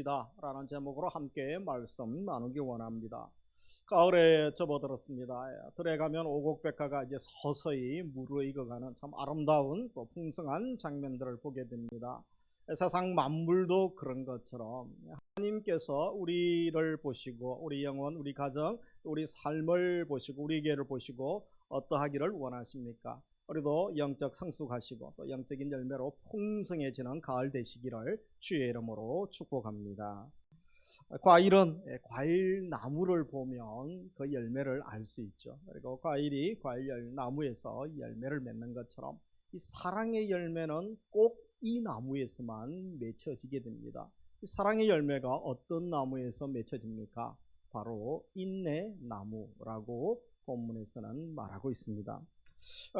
라는 제목으로 함께 말씀 나누기 원합니다. 가을에 접어들었습니다. 들에 가면 오곡백화가 이제 서서히 무르익어가는 참 아름다운 또 풍성한 장면들을 보게 됩니다. 세상 만물도 그런 것처럼 하나님께서 우리를 보시고 우리 영혼, 우리 가정, 우리 삶을 보시고 우리 교회를 보시고 어떠하기를 원하십니까? 우리도 영적 성숙하시고 또 영적인 열매로 풍성해지는 가을 되시기를 주의 이름으로 축복합니다. 과일은 과일 나무를 보면 그 열매를 알 수 있죠. 그리고 과일이 과일 나무에서 열매를 맺는 것처럼 이 사랑의 열매는 꼭 이 나무에서만 맺혀지게 됩니다. 이 사랑의 열매가 어떤 나무에서 맺혀집니까? 바로 인내 나무라고 본문에서는 말하고 있습니다.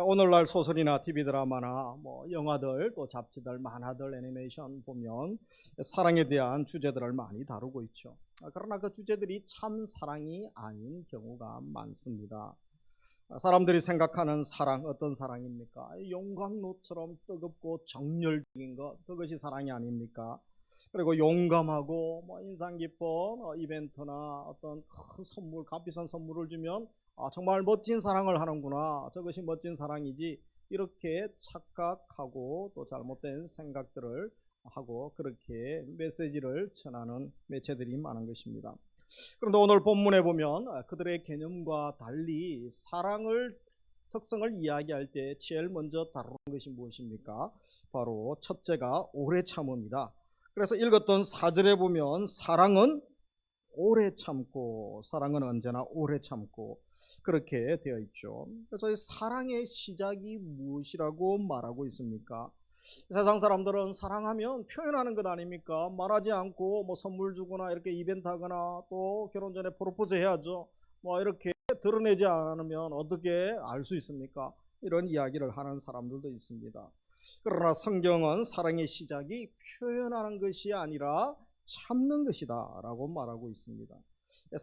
오늘날 소설이나 TV 드라마나 영화들 또 잡지들 만화들 애니메이션 보면 사랑에 대한 주제들을 많이 다루고 있죠. 그러나 그 주제들이 참 사랑이 아닌 경우가 많습니다. 사람들이 생각하는 사랑 어떤 사랑입니까? 용광로처럼 뜨겁고 정열적인 것, 그것이 사랑이 아닙니까? 그리고 용감하고 인상 깊은 이벤트나 어떤 큰 선물, 값비싼 선물을 주면 정말 멋진 사랑을 하는구나, 저것이 멋진 사랑이지, 이렇게 착각하고 또 잘못된 생각들을 하고 그렇게 메시지를 전하는 매체들이 많은 것입니다. 그런데 오늘 본문에 보면 그들의 개념과 달리 사랑을 특성을 이야기할 때 제일 먼저 다루는 것이 무엇입니까? 바로 첫째가 오래 참음이다. 그래서 읽었던 4절에 보면 사랑은 오래 참고, 사랑은 언제나 오래 참고 그렇게 되어 있죠. 그래서 이 사랑의 시작이 무엇이라고 말하고 있습니까? 세상 사람들은 사랑하면 표현하는 것 아닙니까? 말하지 않고 선물 주거나 이렇게 이벤트 하거나 또 결혼 전에 프로포즈 해야죠. 이렇게 드러내지 않으면 어떻게 알 수 있습니까? 이런 이야기를 하는 사람들도 있습니다. 그러나 성경은 사랑의 시작이 표현하는 것이 아니라 참는 것이다 라고 말하고 있습니다.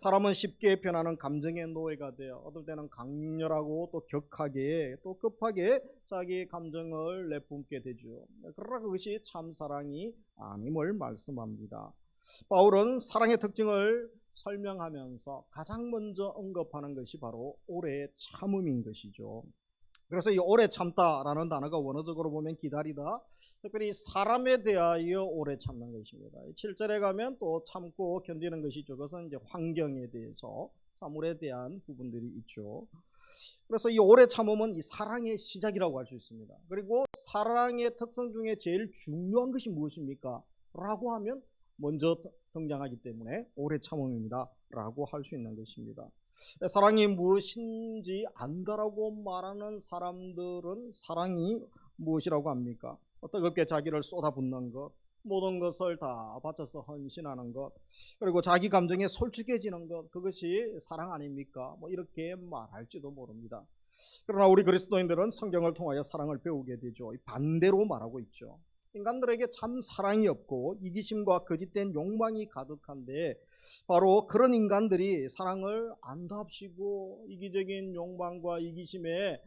사람은 쉽게 변하는 감정의 노예가 되어 어떨 때는 강렬하고 또 격하게 또 급하게 자기 감정을 내뿜게 되죠. 그러나 그것이 참 사랑이 아님을 말씀합니다. 바울은 사랑의 특징을 설명하면서 가장 먼저 언급하는 것이 바로 오래 참음인 것이죠. 그래서 이 오래 참다라는 단어가 원어적으로 보면 기다리다, 특별히 사람에 대하여 오래 참는 것입니다. 7절에 가면 또 참고 견디는 것이죠. 그것은 이제 환경에 대해서, 사물에 대한 부분들이 있죠. 그래서 이 오래 참음은 이 사랑의 시작이라고 할 수 있습니다. 그리고 사랑의 특성 중에 제일 중요한 것이 무엇입니까? 라고 하면 먼저 등장하기 때문에 오래 참음입니다 라고 할 수 있는 것입니다. 사랑이 무엇인지 안다라고 말하는 사람들은 사랑이 무엇이라고 합니까? 뜨겁게 자기를 쏟아붓는 것, 모든 것을 다 바쳐서 헌신하는 것, 그리고 자기 감정에 솔직해지는 것, 그것이 사랑 아닙니까? 이렇게 말할지도 모릅니다. 그러나 우리 그리스도인들은 성경을 통하여 사랑을 배우게 되죠. 반대로 말하고 있죠. 인간들에게 참 사랑이 없고 이기심과 거짓된 욕망이 가득한데 바로 그런 인간들이 사랑을 안답시고 이기적인 욕망과 이기심에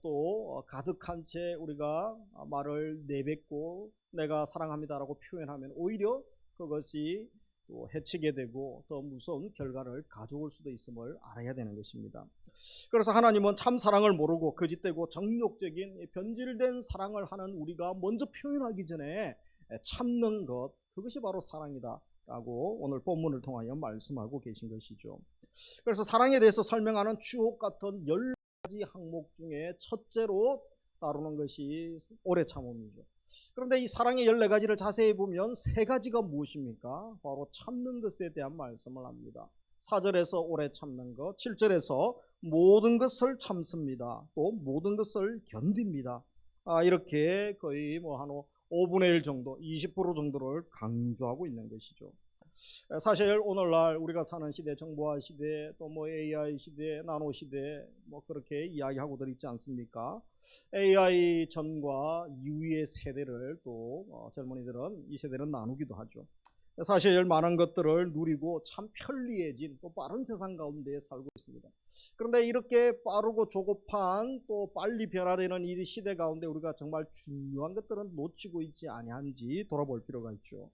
또 가득한 채 우리가 말을 내뱉고 내가 사랑합니다라고 표현하면 오히려 그것이 또 해치게 되고 더 무서운 결과를 가져올 수도 있음을 알아야 되는 것입니다. 그래서 하나님은 참 사랑을 모르고 거짓되고 정욕적인 변질된 사랑을 하는 우리가 먼저 표현하기 전에 참는 것, 그것이 바로 사랑이다 라고 오늘 본문을 통하여 말씀하고 계신 것이죠. 그래서 사랑에 대해서 설명하는 주옥 같은 10가지 항목 중에 첫째로 다루는 것이 오래 참음이죠. 그런데 이 사랑의 14가지를 자세히 보면 3가지가 무엇입니까? 바로 참는 것에 대한 말씀을 합니다. 4절에서 오래 참는 것, 7절에서 모든 것을 참습니다. 또 모든 것을 견딥니다. 이렇게 거의 한 5분의 1 정도, 20% 정도를 강조하고 있는 것이죠. 사실 오늘날 우리가 사는 시대, 정보화 시대, 또 AI 시대, 나노 시대, 그렇게 이야기하고들 있지 않습니까? AI 전과 이후의 세대를 또 젊은이들은 이 세대는 나누기도 하죠. 사실 많은 것들을 누리고 참 편리해진 또 빠른 세상 가운데 살고 있습니다. 그런데 이렇게 빠르고 조급한 또 빨리 변화되는 이 시대 가운데 우리가 정말 중요한 것들은 놓치고 있지 아니한지 돌아볼 필요가 있죠.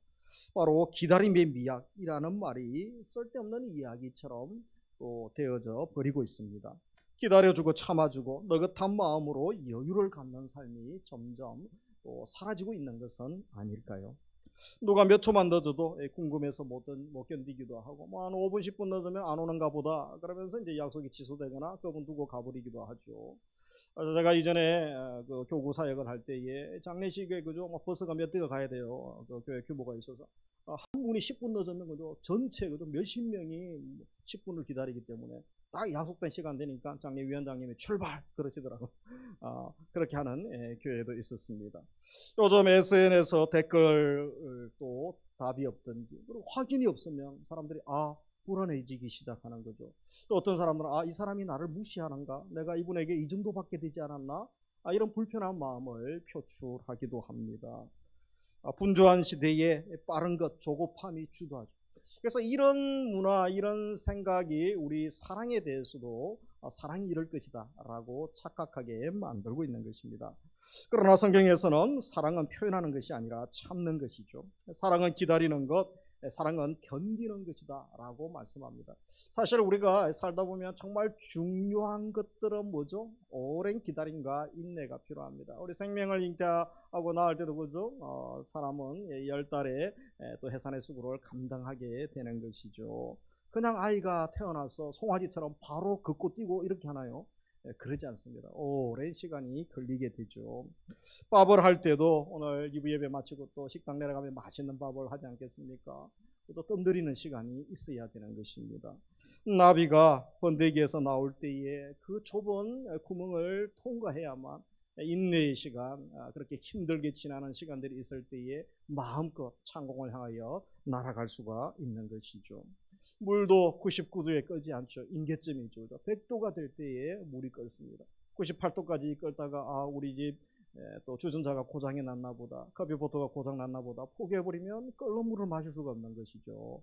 바로 기다림의 미학이라는 말이 쓸데없는 이야기처럼 또 되어져 버리고 있습니다. 기다려주고 참아주고 느긋한 마음으로 여유를 갖는 삶이 점점 또 사라지고 있는 것은 아닐까요? 누가 몇 초만 늦어도 궁금해서 못 견디기도 하고 한 5분 10분 늦으면 안 오는가 보다 그러면서 이제 약속이 취소되거나 그분 두고 가버리기도 하죠. 제가 이전에 그 교구 사역을 할 때에 장례식에 그죠 버스가 몇 대가 가야 돼요. 그 교회 규모가 있어서 한 분이 10분 늦으면 그죠 전체 그죠 몇십 명이 10분을 기다리기 때문에 딱 약속된 시간 되니까 장례위원장님이 출발 그러시더라고. 그렇게 하는 교회도 있었습니다. 요즘 SNS 댓글 또 답이 없든지 그리고 확인이 없으면 사람들이 불안해지기 시작하는 거죠. 또 어떤 사람들은 이 사람이 나를 무시하는가? 내가 이분에게 이 정도밖에 되지 않았나? 이런 불편한 마음을 표출하기도 합니다. 분주한 시대에 빠른 것, 조급함이 주도하죠. 그래서 이런 문화, 이런 생각이 우리 사랑에 대해서도 사랑이 이럴 것이다 라고 착각하게 만들고 있는 것입니다. 그러나 성경에서는 사랑은 표현하는 것이 아니라 참는 것이죠. 사랑은 기다리는 것, 사랑은 견디는 것이다 라고 말씀합니다. 사실 우리가 살다 보면 정말 중요한 것들은 뭐죠? 오랜 기다림과 인내가 필요합니다. 우리 생명을 잉태하고 낳을 때도 그죠? 사람은 10달에 또 해산의 수고를 감당하게 되는 것이죠. 그냥 아이가 태어나서 송아지처럼 바로 걷고 뛰고 이렇게 하나요? 그러지 않습니다. 오랜 시간이 걸리게 되죠. 밥을 할 때도 오늘 2부 예배 마치고 또 식당 내려가면 맛있는 밥을 하지 않겠습니까? 또 뜸들이는 시간이 있어야 되는 것입니다. 나비가 번데기에서 나올 때에 그 좁은 구멍을 통과해야만 인내의 시간, 그렇게 힘들게 지나는 시간들이 있을 때에 마음껏 창공을 향하여 날아갈 수가 있는 것이죠. 물도 99도에 끓지 않죠. 임계점이죠. 100도가 될 때에 물이 끓습니다. 98도까지 끓다가 우리 집 또 주전자가 고장이 났나 보다, 커피포트가 고장 났나 보다 포기해버리면 끓는 물을 마실 수가 없는 것이죠.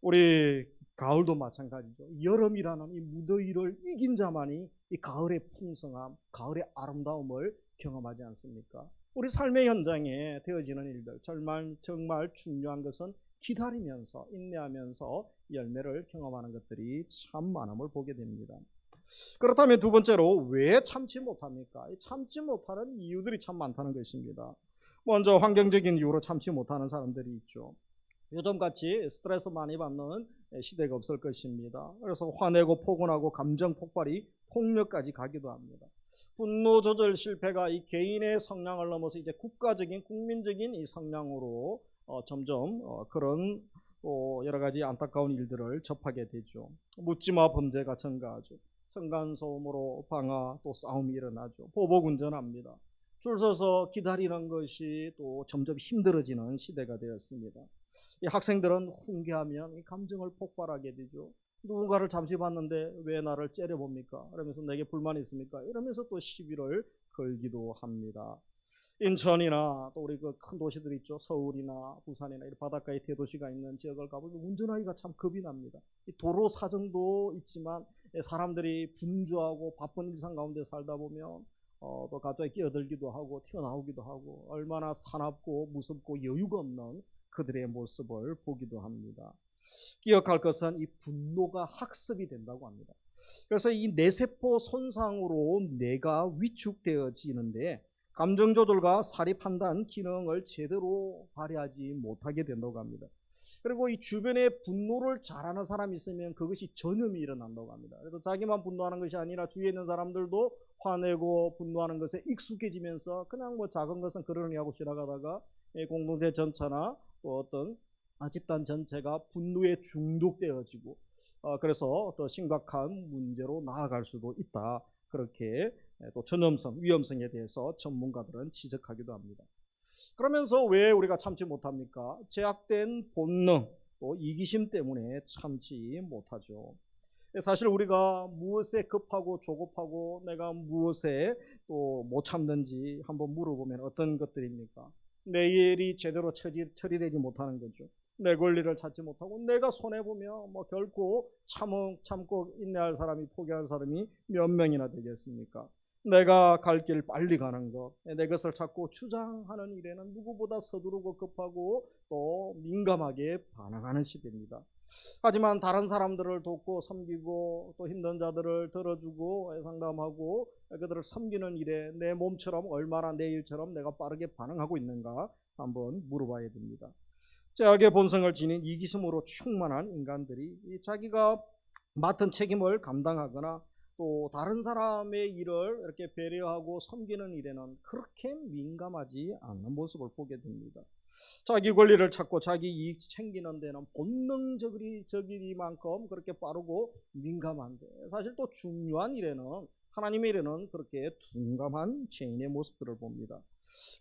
우리 가을도 마찬가지죠. 여름이라는 이 무더위를 이긴 자만이 이 가을의 풍성함, 가을의 아름다움을 경험하지 않습니까? 우리 삶의 현장에 되어지는 일들, 정말 중요한 것은 기다리면서 인내하면서 열매를 경험하는 것들이 참 많음을 보게 됩니다. 그렇다면 두 번째로 왜 참지 못합니까? 참지 못하는 이유들이 참 많다는 것입니다. 먼저 환경적인 이유로 참지 못하는 사람들이 있죠. 요즘같이 스트레스 많이 받는 시대가 없을 것입니다. 그래서 화내고 포근하고 감정 폭발이 폭력까지 가기도 합니다. 분노 조절 실패가 이 개인의 성향을 넘어서 이제 국가적인 국민적인 이 성향으로 점점 그런 여러 가지 안타까운 일들을 접하게 되죠. 묻지마 범죄가 증가하죠. 층간소음으로 방화 또 싸움이 일어나죠. 보복운전합니다. 줄 서서 기다리는 것이 또 점점 힘들어지는 시대가 되었습니다. 이 학생들은 훈계하면 이 감정을 폭발하게 되죠. 누군가를 잠시 봤는데 왜 나를 째려봅니까? 그러면서 내게 불만이 있습니까? 이러면서 또 시비를 걸기도 합니다. 인천이나 또 우리 그 큰 도시들 있죠. 서울이나 부산이나 이런 바닷가에 대도시가 있는 지역을 가보면 운전하기가 참 겁이 납니다. 도로 사정도 있지만 사람들이 분주하고 바쁜 일상 가운데 살다 보면 또 갑자기 끼어들기도 하고 튀어나오기도 하고 얼마나 사납고 무섭고 여유가 없는 그들의 모습을 보기도 합니다. 기억할 것은 이 분노가 학습이 된다고 합니다. 그래서 이 뇌세포 손상으로 뇌가 위축되어지는데 감정 조절과 사리 판단 기능을 제대로 발휘하지 못하게 된다고 합니다. 그리고 이 주변에 분노를 잘하는 사람이 있으면 그것이 전염이 일어난다고 합니다. 그래서 자기만 분노하는 것이 아니라 주위에 있는 사람들도 화내고 분노하는 것에 익숙해지면서 그냥 뭐 작은 것은 그러니 하고 지나가다가 공동체 전체나 또 어떤 집단 전체가 분노에 중독되어지고 그래서 더 심각한 문제로 나아갈 수도 있다. 그렇게 또 전염성, 위험성에 대해서 전문가들은 지적하기도 합니다. 그러면서 왜 우리가 참지 못합니까? 제약된 본능, 또 이기심 때문에 참지 못하죠. 사실 우리가 무엇에 급하고 조급하고 내가 무엇에 또 못 참는지 한번 물어보면 어떤 것들입니까? 내 일이 제대로 처리되지 못하는 거죠. 내 권리를 찾지 못하고 내가 손해보면 뭐 결코 참고 인내할 사람이 포기할 사람이 몇 명이나 되겠습니까? 내가 갈 길 빨리 가는 것, 내 것을 찾고 주장하는 일에는 누구보다 서두르고 급하고 또 민감하게 반응하는 시대입니다. 하지만 다른 사람들을 돕고 섬기고 또 힘든 자들을 들어주고 상담하고 그들을 섬기는 일에 내 몸처럼 얼마나 내 일처럼 내가 빠르게 반응하고 있는가 한번 물어봐야 됩니다. 죄악의 본성을 지닌 이기심으로 충만한 인간들이 자기가 맡은 책임을 감당하거나 또 다른 사람의 일을 이렇게 배려하고 섬기는 일에는 그렇게 민감하지 않는 모습을 보게 됩니다. 자기 권리를 찾고 자기 이익 챙기는 데는 본능적이만큼 그렇게 빠르고 민감한데 사실 또 중요한 일에는 하나님의 일에는 그렇게 둔감한 죄인의 모습들을 봅니다.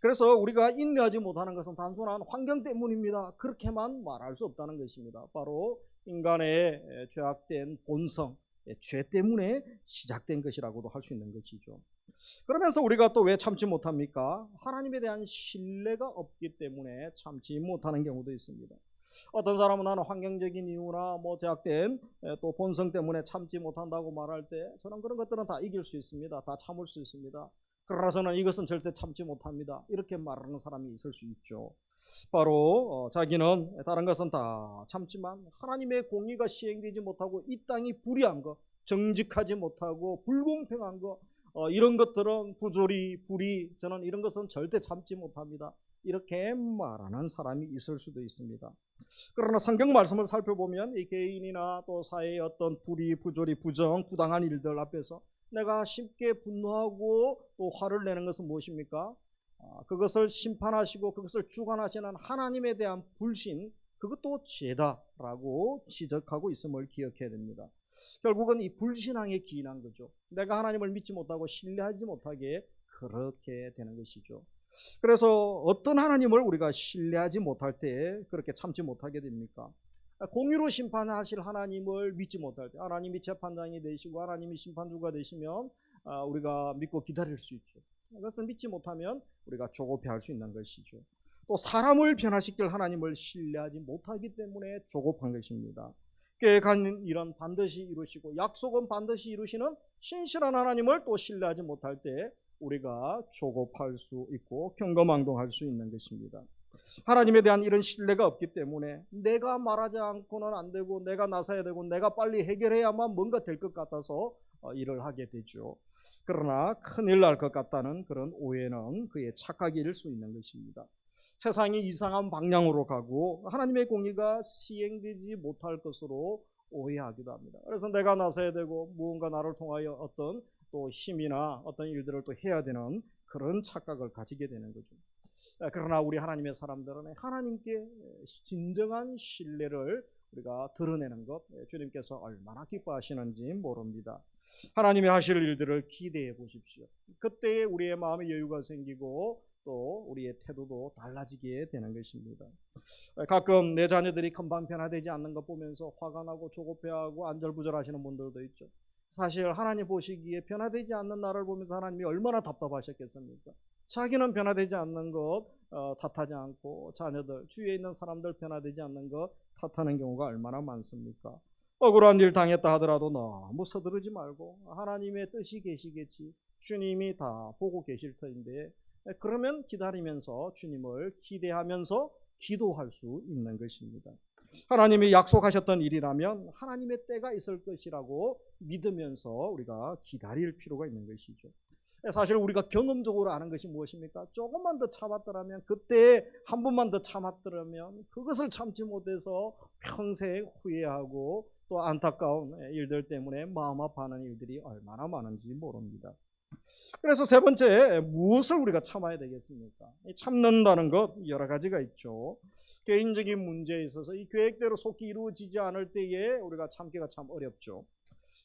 그래서 우리가 인내하지 못하는 것은 단순한 환경 때문입니다. 그렇게만 말할 수 없다는 것입니다. 바로 인간의 죄악된 본성, 죄 때문에 시작된 것이라고도 할 수 있는 것이죠. 그러면서 우리가 또 왜 참지 못합니까? 하나님에 대한 신뢰가 없기 때문에 참지 못하는 경우도 있습니다. 어떤 사람은 나는 환경적인 이유나 죄악된 또 본성 때문에 참지 못한다고 말할 때 저는 그런 것들은 다 이길 수 있습니다. 다 참을 수 있습니다. 그러나서는 이것은 절대 참지 못합니다. 이렇게 말하는 사람이 있을 수 있죠. 바로 자기는 다른 것은 다 참지만 하나님의 공의가 시행되지 못하고 이 땅이 불의한 것, 정직하지 못하고 불공평한 것, 이런 것들은 부조리, 불의, 저는 이런 것은 절대 참지 못합니다. 이렇게 말하는 사람이 있을 수도 있습니다. 그러나 성경 말씀을 살펴보면 이 개인이나 또 사회의 어떤 불의, 부조리, 부정, 부당한 일들 앞에서 내가 쉽게 분노하고 또 화를 내는 것은 무엇입니까? 그것을 심판하시고 그것을 주관하시는 하나님에 대한 불신, 그것도 죄다라고 지적하고 있음을 기억해야 됩니다. 결국은 이 불신앙에 기인한 거죠. 내가 하나님을 믿지 못하고 신뢰하지 못하게 그렇게 되는 것이죠. 그래서 어떤 하나님을 우리가 신뢰하지 못할 때 그렇게 참지 못하게 됩니까? 공의로 심판하실 하나님을 믿지 못할 때, 하나님이 재판장이 되시고 하나님이 심판주가 되시면 우리가 믿고 기다릴 수 있죠. 그것을 믿지 못하면 우리가 조급해할 수 있는 것이죠. 또 사람을 변화시킬 하나님을 신뢰하지 못하기 때문에 조급한 것입니다. 계획한 일은 반드시 이루시고 약속은 반드시 이루시는 신실한 하나님을 또 신뢰하지 못할 때 우리가 조급할 수 있고 경거망동할 수 있는 것입니다. 하나님에 대한 이런 신뢰가 없기 때문에 내가 말하지 않고는 안 되고 내가 나서야 되고 내가 빨리 해결해야만 뭔가 될 것 같아서 일을 하게 되죠. 그러나 큰일 날 것 같다는 그런 오해는 그의 착각일 수 있는 것입니다. 세상이 이상한 방향으로 가고 하나님의 공의가 시행되지 못할 것으로 오해하기도 합니다. 그래서 내가 나서야 되고 무언가 나를 통하여 어떤 또 힘이나 어떤 일들을 또 해야 되는 그런 착각을 가지게 되는 거죠. 그러나 우리 하나님의 사람들은 하나님께 진정한 신뢰를 우리가 드러내는 것, 주님께서 얼마나 기뻐하시는지 모릅니다. 하나님이 하실 일들을 기대해 보십시오. 그때에 우리의 마음에 여유가 생기고 또 우리의 태도도 달라지게 되는 것입니다. 가끔 내 자녀들이 금방 변화되지 않는 것 보면서 화가 나고 조급해하고 안절부절하시는 분들도 있죠. 사실 하나님 보시기에 변화되지 않는 나를 보면서 하나님이 얼마나 답답하셨겠습니까? 자기는 변화되지 않는 것 탓하지 않고 자녀들, 주위에 있는 사람들 변화되지 않는 것 탓하는 경우가 얼마나 많습니까? 억울한 일 당했다 하더라도 너무 서두르지 말고 하나님의 뜻이 계시겠지, 주님이 다 보고 계실 터인데, 그러면 기다리면서 주님을 기대하면서 기도할 수 있는 것입니다. 하나님이 약속하셨던 일이라면 하나님의 때가 있을 것이라고 믿으면서 우리가 기다릴 필요가 있는 것이죠. 사실 우리가 경험적으로 아는 것이 무엇입니까? 조금만 더 참았더라면, 그때 한 번만 더 참았더라면, 그것을 참지 못해서 평생 후회하고 또 안타까운 일들 때문에 마음 아파하는 일들이 얼마나 많은지 모릅니다. 그래서 세 번째, 무엇을 우리가 참아야 되겠습니까? 참는다는 것 여러 가지가 있죠. 개인적인 문제에 있어서 이 계획대로 속히 이루어지지 않을 때에 우리가 참기가 참 어렵죠.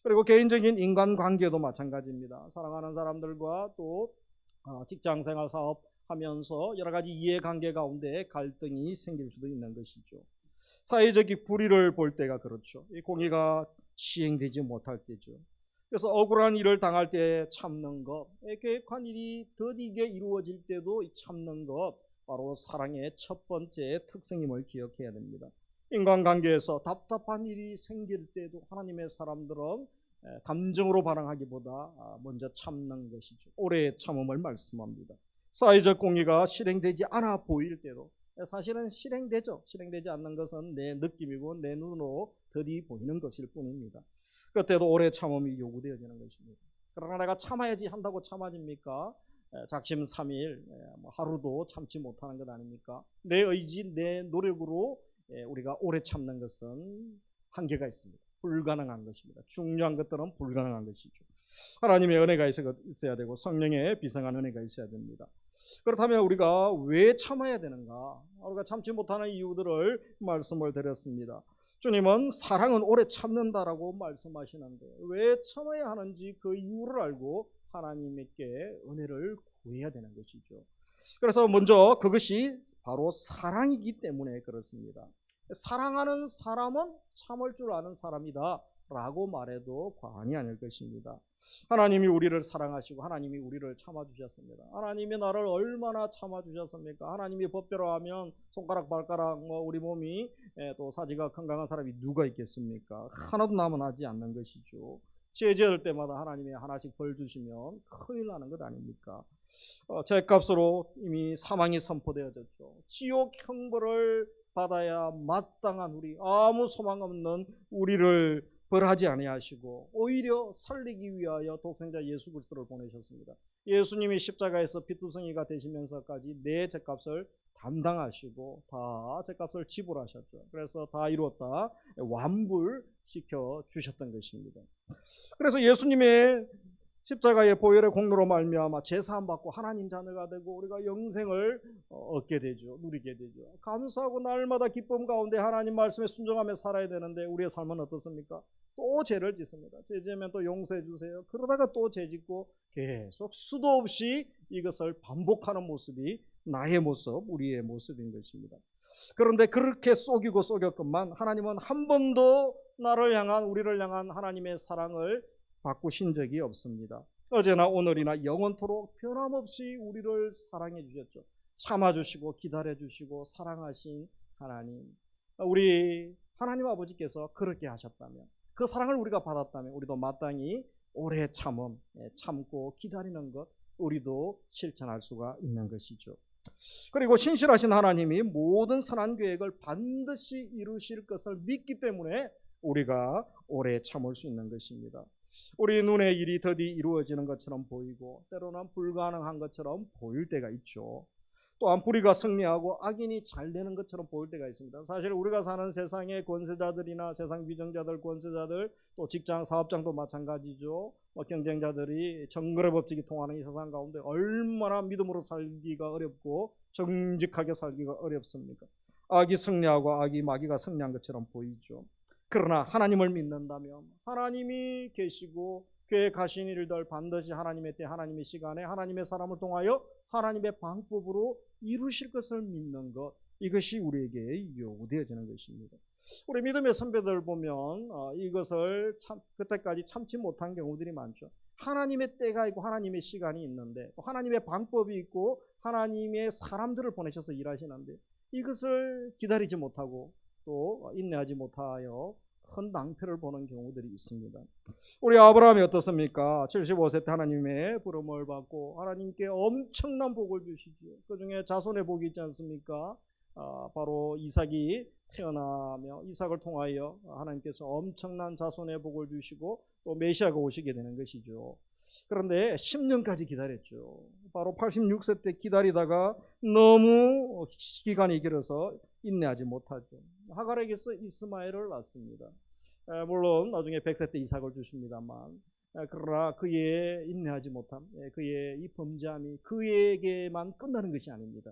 그리고 개인적인 인간관계도 마찬가지입니다. 사랑하는 사람들과 또 직장생활 사업하면서 여러 가지 이해관계 가운데 갈등이 생길 수도 있는 것이죠. 사회적인 불의를 볼 때가 그렇죠. 이 공의가 시행되지 못할 때죠. 그래서 억울한 일을 당할 때 참는 것, 계획한 일이 더디게 이루어질 때도 참는 것, 바로 사랑의 첫 번째 특성임을 기억해야 됩니다. 인간관계에서 답답한 일이 생길 때도 하나님의 사람들은 감정으로 반응하기보다 먼저 참는 것이죠. 오래 참음을 말씀합니다. 사회적 공의가 실행되지 않아 보일 때도 사실은 실행되죠. 실행되지 않는 것은 내 느낌이고 내 눈으로 더디 보이는 것일 뿐입니다. 그때도 오래 참음이 요구되어지는 것입니다. 그러나 내가 참아야지 한다고 참아집니까? 작심삼일 하루도 참지 못하는 것 아닙니까? 내 의지, 내 노력으로 우리가 오래 참는 것은 한계가 있습니다. 불가능한 것입니다. 중요한 것들은 불가능한 것이죠. 하나님의 은혜가 있어야 되고 성령의 비상한 은혜가 있어야 됩니다. 그렇다면 우리가 왜 참아야 되는가? 우리가 참지 못하는 이유들을 말씀을 드렸습니다. 주님은 사랑은 오래 참는다라고 말씀하시는데 왜 참아야 하는지 그 이유를 알고 하나님께 은혜를 구해야 되는 것이죠. 그래서 먼저 그것이 바로 사랑이기 때문에 그렇습니다. 사랑하는 사람은 참을 줄 아는 사람이다 라고 말해도 과언이 아닐 것입니다. 하나님이 우리를 사랑하시고 하나님이 우리를 참아주셨습니다. 하나님이 나를 얼마나 참아주셨습니까? 하나님이 법대로 하면 손가락 발가락 우리 몸이 또 사지가 건강한 사람이 누가 있겠습니까? 하나도 남아나지 않는 것이죠. 죄지을 때마다 하나님이 하나씩 벌 주시면 큰일 나는 것 아닙니까? 죄값으로 이미 사망이 선포되어졌죠. 지옥 형벌을 받아야 마땅한 우리, 아무 소망 없는 우리를 벌하지 아니하시고 오히려 살리기 위하여 독생자 예수 그리스도를 보내셨습니다. 예수님이 십자가에서 피투성이가 되시면서까지 내 죄값을 담당하시고 다 죄값을 지불하셨죠. 그래서 다 이루었다 완불시켜 주셨던 것입니다. 그래서 예수님의 십자가의 보혈의 공로로 말미암아 제사함 받고 하나님 자녀가 되고 우리가 영생을 얻게 되죠. 누리게 되죠. 감사하고 날마다 기쁨 가운데 하나님 말씀에 순종하며 살아야 되는데 우리의 삶은 어떻습니까? 또 죄를 짓습니다. 죄 지으면 또 용서해 주세요. 그러다가 또 죄 짓고 계속 수도 없이 이것을 반복하는 모습이 나의 모습, 우리의 모습인 것입니다. 그런데 그렇게 속이고 속였건만 하나님은 한 번도 나를 향한, 우리를 향한 하나님의 사랑을 바꾸신 적이 없습니다. 어제나 오늘이나 영원토록 변함없이 우리를 사랑해 주셨죠. 참아주시고 기다려주시고 사랑하신 하나님, 우리 하나님 아버지께서 그렇게 하셨다면, 그 사랑을 우리가 받았다면 우리도 마땅히 오래 참고 기다리는 것 우리도 실천할 수가 있는 것이죠. 그리고 신실하신 하나님이 모든 선한 계획을 반드시 이루실 것을 믿기 때문에 우리가 오래 참을 수 있는 것입니다. 우리 눈에 일이 더디 이루어지는 것처럼 보이고 때로는 불가능한 것처럼 보일 때가 있죠. 또한 불의가 승리하고 악인이 잘 되는 것처럼 보일 때가 있습니다. 사실 우리가 사는 세상의 권세자들이나 세상 위정자들, 권세자들, 또 직장, 사업장도 마찬가지죠. 경쟁자들이 정글의 법칙이 통하는 이 세상 가운데 얼마나 믿음으로 살기가 어렵고 정직하게 살기가 어렵습니까? 악이 승리하고 마귀가 승리한 것처럼 보이죠. 그러나 하나님을 믿는다면 하나님이 계시고 계획하신 일들 반드시 하나님의 때, 하나님의 시간에, 하나님의 사람을 통하여 하나님의 방법으로 이루실 것을 믿는 것, 이것이 우리에게 요구되어지는 것입니다. 우리 믿음의 선배들 보면 이것을 그때까지 참지 못한 경우들이 많죠. 하나님의 때가 있고 하나님의 시간이 있는데 하나님의 방법이 있고 하나님의 사람들을 보내셔서 일하시는데 이것을 기다리지 못하고 또 인내하지 못하여 큰 낭패를 보는 경우들이 있습니다. 우리 아브라함이 어떻습니까? 75세 때 하나님의 부름을 받고 하나님께 엄청난 복을 주시죠. 그 중에 자손의 복이 있지 않습니까? 바로 이삭이 태어나며 이삭을 통하여 하나님께서 엄청난 자손의 복을 주시고 또 메시아가 오시게 되는 것이죠. 그런데 10년까지 기다렸죠. 바로 86세 때 기다리다가 너무 기간이 길어서 인내하지 못하죠. 하갈에게서 이스마엘을 낳습니다. 물론 나중에 100세 때 이삭을 주십니다만 그러나 그의 인내하지 못함, 그의 이 범죄함이 그에게만 끝나는 것이 아닙니다.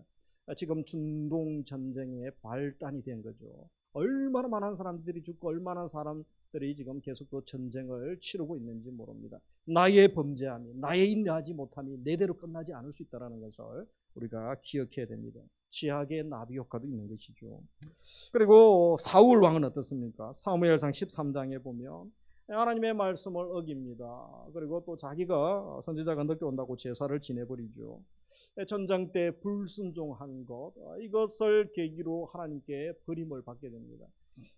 지금 중동 전쟁의 발단이 된 거죠. 얼마나 많은 사람들이 죽고 얼마나 사람들이 지금 계속 또 전쟁을 치르고 있는지 모릅니다. 나의 범죄함이, 나의 인내하지 못함이 내대로 끝나지 않을 수 있다는 것을 우리가 기억해야 됩니다. 지하의 나비 효과도 있는 것이죠. 그리고 사울 왕은 어떻습니까? 사무엘상 13장에 보면 하나님의 말씀을 어깁니다. 그리고 또 자기가 선지자가 늦게 온다고 제사를 지내버리죠. 전쟁 때 불순종한 것, 이것을 계기로 하나님께 버림을 받게 됩니다.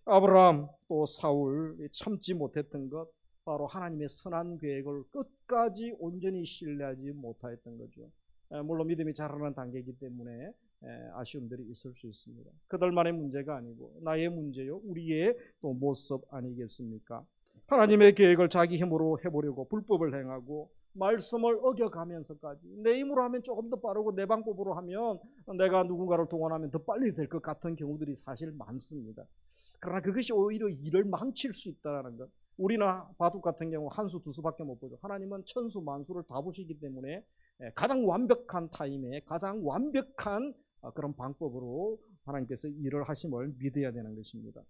아브라함 또 사울 참지 못했던 것, 바로 하나님의 선한 계획을 끝까지 온전히 신뢰하지 못하였던 거죠. 물론 믿음이 자라는 단계이기 때문에 아쉬움들이 있을 수 있습니다. 그들만의 문제가 아니고 나의 문제요, 우리의 또 모습 아니겠습니까? 하나님의 계획을 자기 힘으로 해보려고 불법을 행하고 말씀을 어겨가면서까지 내 힘으로 하면 조금 더 빠르고 내 방법으로 하면 내가 누군가를 동원하면 더 빨리 될 것 같은 경우들이 사실 많습니다. 그러나 그것이 오히려 일을 망칠 수 있다는 것. 우리는 바둑 같은 경우 한 수, 두 수밖에 못 보죠. 하나님은 천수, 만수를 다 보시기 때문에 가장 완벽한 타임에 가장 완벽한 그런 방법으로 하나님께서 일을 하심을 믿어야 되는 것입니다.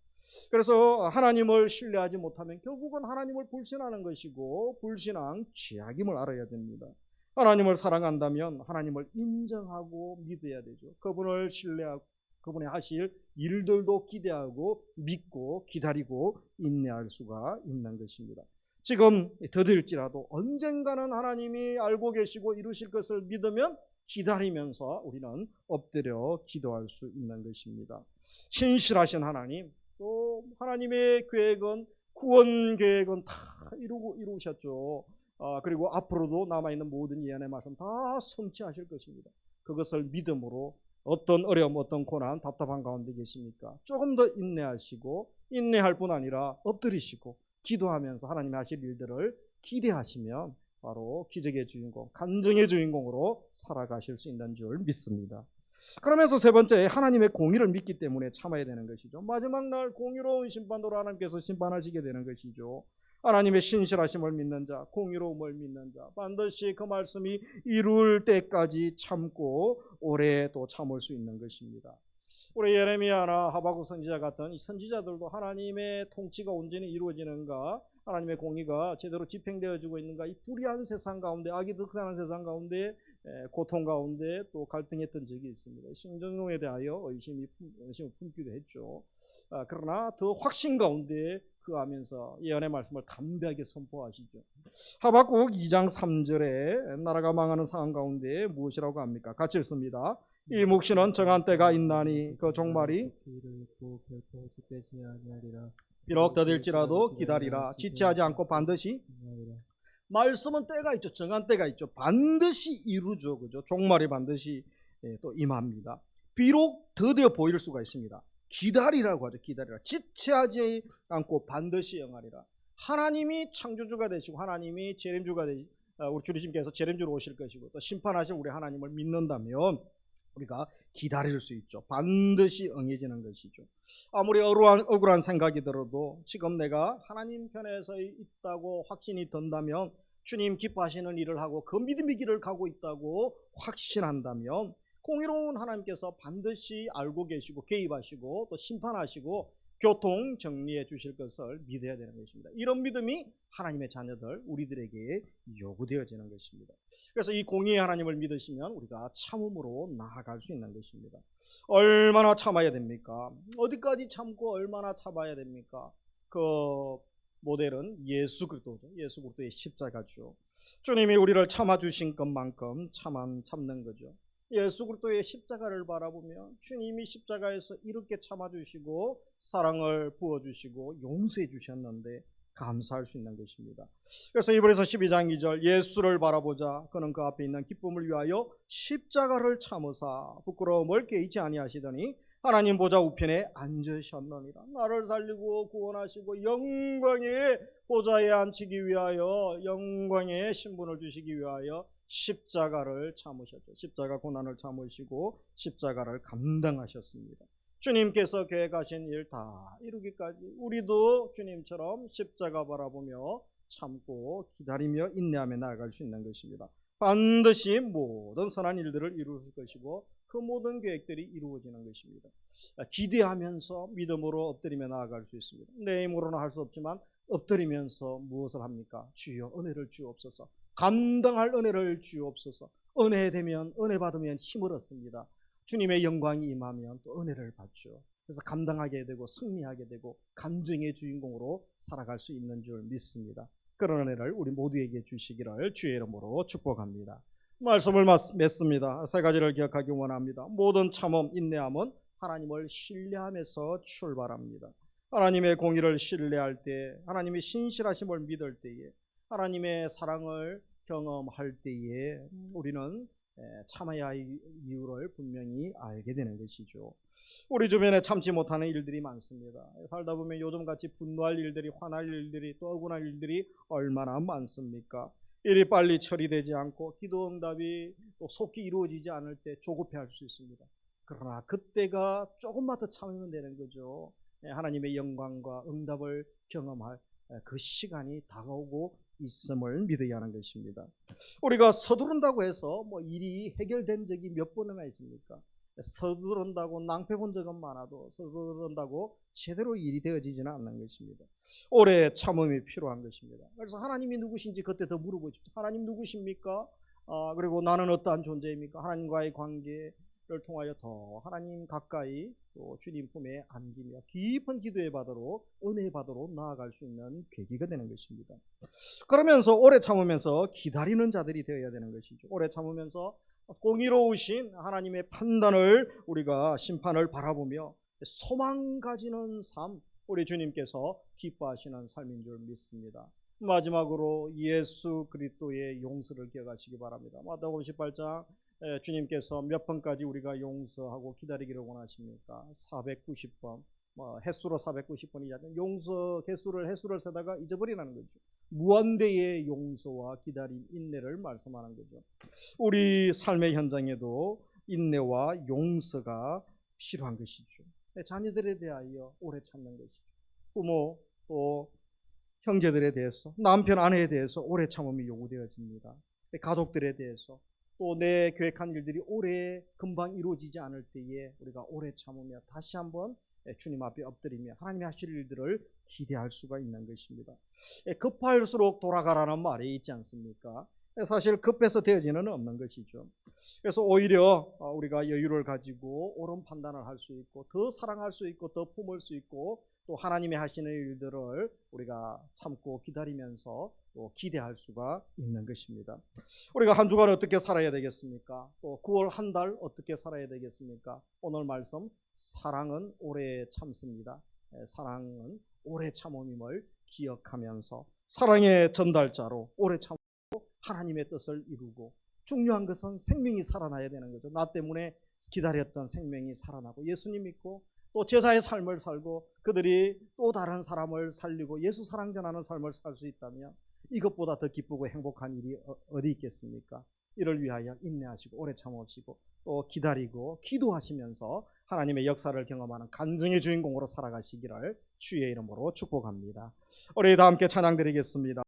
그래서 하나님을 신뢰하지 못하면 결국은 하나님을 불신하는 것이고 불신앙 죄악임을 알아야 됩니다. 하나님을 사랑한다면 하나님을 인정하고 믿어야 되죠. 그분을 신뢰하고 그분이 하실 일들도 기대하고 믿고 기다리고 인내할 수가 있는 것입니다. 지금 더딜지라도 언젠가는 하나님이 알고 계시고 이루실 것을 믿으면 기다리면서 우리는 엎드려 기도할 수 있는 것입니다. 신실하신 하나님, 또 하나님의 계획은 구원 계획은 다 이루셨죠. 그리고 앞으로도 남아있는 모든 예언의 말씀 다 성취하실 것입니다. 그것을 믿음으로 어떤 어려움, 어떤 고난, 답답한 가운데 계십니까? 조금 더 인내하시고 인내할 뿐 아니라 엎드리시고 기도하면서 하나님이 하실 일들을 기대하시면 바로 기적의 주인공, 간증의 주인공으로 살아가실 수 있는 줄 믿습니다. 그러면서 세 번째, 하나님의 공의를 믿기 때문에 참아야 되는 것이죠. 마지막 날 공의로운 심판으로 하나님께서 심판하시게 되는 것이죠. 하나님의 신실하심을 믿는 자, 공의로움을 믿는 자, 반드시 그 말씀이 이룰 때까지 참고 오래 또 참을 수 있는 것입니다. 우리 예레미야나 하박국 선지자 같은 이 선지자들도 하나님의 통치가 온전히 이루어지는가, 하나님의 공의가 제대로 집행되어지고 있는가, 이 불의한 세상 가운데, 악이 득세하는 세상 가운데, 고통 가운데 또 갈등했던 적이 있습니다. 신정용에 대하여 의심을 품기도 했죠. 그러나 더 확신 가운데 그하면서 예언의 말씀을 담대하게 선포하시죠. 하박국 2장 3절에 나라가 망하는 상황 가운데 무엇이라고 합니까? 같이 읽습니다. 이 묵시는 정한 때가 있나니 그 종말이 비록 더딜지라도 기다리라. 지체하지 않고 반드시. 말씀은 때가 있죠. 정한 때가 있죠. 반드시 이루죠. 그죠? 종말이 반드시 또 임합니다. 비록 더뎌 보일 수가 있습니다. 기다리라고 하죠. 기다리라. 지체하지 않고 반드시 영하리라. 하나님이 창조주가 되시고 하나님이 재림주가 되시고 우리 주님께서 재림주로 오실 것이고 또 심판하신 우리 하나님을 믿는다면 우리가 기다릴 수 있죠. 반드시 응해지는 것이죠. 아무리 억울한 생각이 들어도 지금 내가 하나님 편에서 있다고 확신이 든다면, 주님 기뻐하시는 일을 하고 그 믿음의 길을 가고 있다고 확신한다면 공의로운 하나님께서 반드시 알고 계시고 개입하시고 또 심판하시고 교통 정리해 주실 것을 믿어야 되는 것입니다. 이런 믿음이 하나님의 자녀들 우리들에게 요구되어지는 것입니다. 그래서 이 공의의 하나님을 믿으시면 우리가 참음으로 나아갈 수 있는 것입니다. 얼마나 참아야 됩니까? 어디까지 참고 얼마나 참아야 됩니까? 그 모델은 예수 그리스도죠. 예수 그리스도의 십자가죠. 주님이 우리를 참아주신 것만큼 참는 거죠. 예수 그리스도의 십자가를 바라보며 주님이 십자가에서 이렇게 참아주시고 사랑을 부어주시고 용서해 주셨는데 감사할 수 있는 것입니다. 그래서 이번에서 12장 2절 예수를 바라보자 그는 그 앞에 있는 기쁨을 위하여 십자가를 참으사 부끄러움을 깨이지 아니하시더니 하나님 보좌 우편에 앉으셨느니라. 나를 살리고 구원하시고 영광의 보좌에 앉히기 위하여 영광의 신분을 주시기 위하여 십자가를 참으셨죠. 십자가 고난을 참으시고 십자가를 감당하셨습니다. 주님께서 계획하신 일 다 이루기까지 우리도 주님처럼 십자가 바라보며 참고 기다리며 인내하며 나아갈 수 있는 것입니다. 반드시 모든 선한 일들을 이루실 것이고 그 모든 계획들이 이루어지는 것입니다. 기대하면서 믿음으로 엎드리며 나아갈 수 있습니다. 내 힘으로는 할 수 없지만 엎드리면서 무엇을 합니까? 주여 은혜를 주옵소서. 감당할 은혜를 주옵소서. 은혜 되면 은혜 받으면 힘을 얻습니다. 주님의 영광이 임하면 또 은혜를 받죠. 그래서 감당하게 되고 승리하게 되고 간증의 주인공으로 살아갈 수 있는 줄 믿습니다. 그런 은혜를 우리 모두에게 주시기를 주의 이름으로 축복합니다. 말씀을 맺습니다. 세 가지를 기억하기 원합니다. 모든 참음, 인내함은 하나님을 신뢰하면서 출발합니다. 하나님의 공의를 신뢰할 때, 하나님의 신실하심을 믿을 때에, 하나님의 사랑을 경험할 때에 우리는 참아야 할 이유를 분명히 알게 되는 것이죠. 우리 주변에 참지 못하는 일들이 많습니다. 살다 보면 요즘같이 분노할 일들이, 화날 일들이, 또 억울한 일들이 얼마나 많습니까? 일이 빨리 처리되지 않고 기도 응답이 또 속히 이루어지지 않을 때 조급해할 수 있습니다. 그러나 그때가 조금만 더 참으면 되는 거죠. 하나님의 영광과 응답을 경험할 그 시간이 다가오고 있음을 믿어야 하는 것입니다. 우리가 서두른다고 해서 일이 해결된 적이 몇 번이나 있습니까? 서두른다고 낭패 본 적은 많아도 서두른다고 제대로 일이 되어지지는 않는 것입니다. 오래 참음이 필요한 것입니다. 그래서 하나님이 누구신지 그때 더 물어보십시오. 하나님 누구십니까? 그리고 나는 어떠한 존재입니까? 하나님과의 관계를 통하여 더 하나님 가까이 또 주님 품에 안기며 깊은 기도의 바다로, 은혜의 바다로 나아갈 수 있는 계기가 되는 것입니다. 그러면서 오래 참으면서 기다리는 자들이 되어야 되는 것이죠. 오래 참으면서 공의로우신 하나님의 판단을, 우리가 심판을 바라보며 소망 가지는 삶, 우리 주님께서 기뻐하시는 삶인 줄 믿습니다. 마지막으로 예수 그리스도의 용서를 기억하시기 바랍니다. 마태복음 18장 주님께서 몇 번까지 우리가 용서하고 기다리기를 원하십니까? 490번, 횟수로 490번이지 용서 횟수를 세다가 잊어버리라는 거죠. 무한대의 용서와 기다림, 인내를 말씀하는 거죠. 우리 삶의 현장에도 인내와 용서가 필요한 것이죠. 자녀들에 대하여 오래 참는 것이죠. 부모 또 형제들에 대해서, 남편 아내에 대해서 오래 참음이 요구되어집니다. 가족들에 대해서, 또 내 계획한 일들이 오래 금방 이루어지지 않을 때에 우리가 오래 참으며 다시 한번 주님 앞에 엎드리며 하나님이 하실 일들을 기대할 수가 있는 것입니다. 급할수록 돌아가라는 말이 있지 않습니까? 사실 급해서 되어지는 없는 것이죠. 그래서 오히려 우리가 여유를 가지고 옳은 판단을 할 수 있고, 더 사랑할 수 있고, 더 품을 수 있고, 또 하나님이 하시는 일들을 우리가 참고 기다리면서 또 기대할 수가 있는 것입니다. 우리가 한 주간 어떻게 살아야 되겠습니까? 또 9월 한 달 어떻게 살아야 되겠습니까? 오늘 말씀, 사랑은 오래 참습니다. 사랑은 오래 참음임을 기억하면서 사랑의 전달자로 오래 참고 하나님의 뜻을 이루고, 중요한 것은 생명이 살아나야 되는 거죠. 나 때문에 기다렸던 생명이 살아나고 예수님 믿고 또 제자의 삶을 살고 그들이 또 다른 사람을 살리고 예수 사랑 전하는 삶을 살 수 있다면 이것보다 더 기쁘고 행복한 일이 어디 있겠습니까? 이를 위하여 인내하시고 오래 참으시고 또 기다리고 기도하시면서 하나님의 역사를 경험하는 간증의 주인공으로 살아가시기를 주의 이름으로 축복합니다. 우리 다 함께 찬양 드리겠습니다.